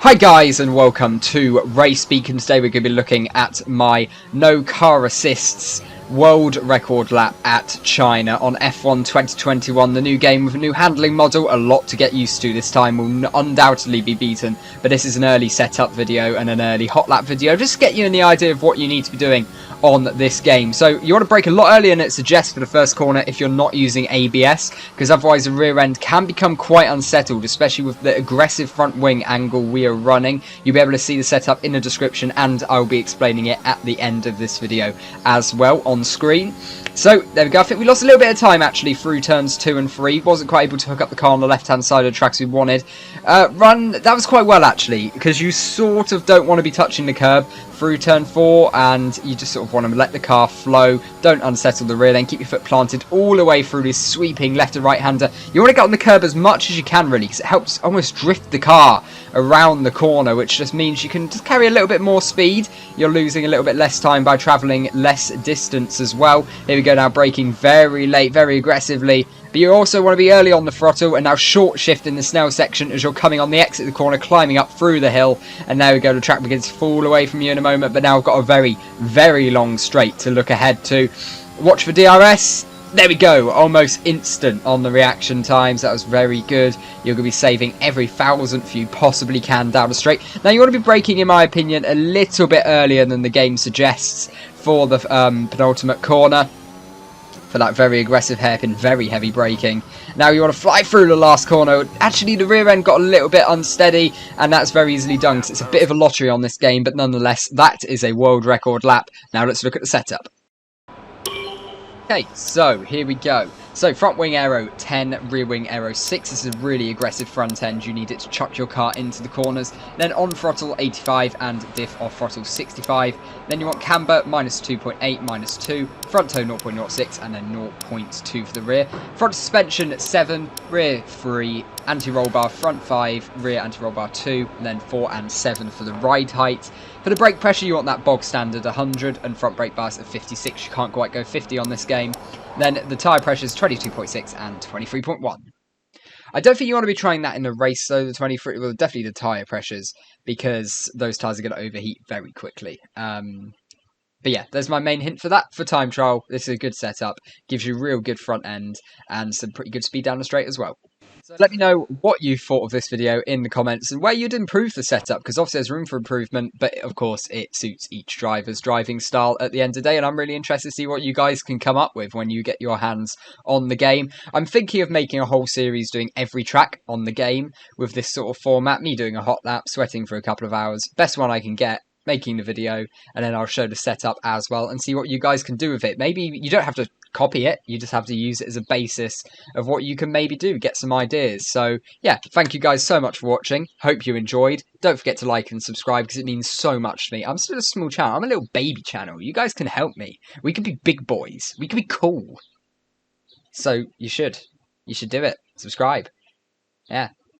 Hi guys and welcome to RaceBeacon. Today we're going to be looking at my no car assists world record lap at China on F1 2021, the new game with a new handling model. A lot to get used to this time, will undoubtedly be beaten, but this is an early setup video and an early hot lap video just to get you in the idea of what you need to be doing on this game. So you want to brake a lot earlier than it suggests for the first corner if you're not using ABS, because otherwise the rear end can become quite unsettled, especially with the aggressive front wing angle we are running. You'll be able to see the setup in the description, and I'll be explaining it at the end of this video as well on screen. So there we go. I think we lost a little bit of time actually through turns 2 and 3. Wasn't quite able to hook up the car on the left hand side of the track as we wanted. That was quite well actually, because you sort of don't want to be touching the curb through turn 4, and you just sort of want to let the car flow. Don't unsettle the rear, then keep your foot planted all the way through this sweeping left and right hander. You want to get on the curb as much as you can really, because it helps almost drift the car around the corner, which just means you can just carry a little bit more speed. You're losing a little bit less time by travelling less distance as well. Here we go now, braking very late, very aggressively. But you also want to be early on the throttle, and now short shift in the Snell section as you're coming on the exit of the corner, climbing up through the hill. And there we go, the track begins to fall away from you in a moment, but now I've got a very, very long straight to look ahead to. Watch for DRS. There we go, almost instant on the reaction times. That was very good. You're going to be saving every thousandth you possibly can down the straight. Now you want to be braking, in my opinion, a little bit earlier than the game suggests for the penultimate corner, for that very aggressive hairpin, very heavy braking. Now you want to fly through the last corner. Actually, the rear end got a little bit unsteady, and that's very easily done because it's a bit of a lottery on this game, but nonetheless, that is a world record lap. Now let's look at the setup. Okay, so here we go. So front wing aero 10, rear wing aero 6. This is a really aggressive front end. You need it to chuck your car into the corners. Then on throttle 85 and diff off throttle 65. Then you want camber minus 2.8, minus 2, front toe 0.06, and then 0.2 for the rear. Front suspension 7, rear 3, anti-roll bar front 5, rear anti-roll bar 2, and then 4 and 7 for the ride height. For the brake pressure, you want that bog standard 100, and front brake bars at 56. You can't quite go 50 on this game. Then the tyre pressure is 22.6 and 23.1. I don't think you want to be trying that in the race though, the 23, well definitely the tyre pressures, because those tyres are going to overheat very quickly. But yeah, there's my main hint for that. For time trial, this is a good setup, gives you real good front end and some pretty good speed down the straight as well. So let me know what you thought of this video in the comments and where you'd improve the setup, because obviously there's room for improvement, but of course it suits each driver's driving style at the end of the day, and I'm really interested to see what you guys can come up with when you get your hands on the game. I'm thinking of making a whole series doing every track on the game with this sort of format, me doing a hot lap, sweating for a couple of hours, best one I can get, making the video, and then I'll show the setup as well and see what you guys can do with it. Maybe you don't have to copy it, you just have to use it as a basis of what you can maybe do, get some ideas. So yeah, thank you guys so much for watching, hope you enjoyed. Don't forget to like and subscribe because it means so much to me. I'm still a small channel, I'm a little baby channel, you guys can help me, we can be big boys, we can be cool. So you should do it, subscribe, yeah.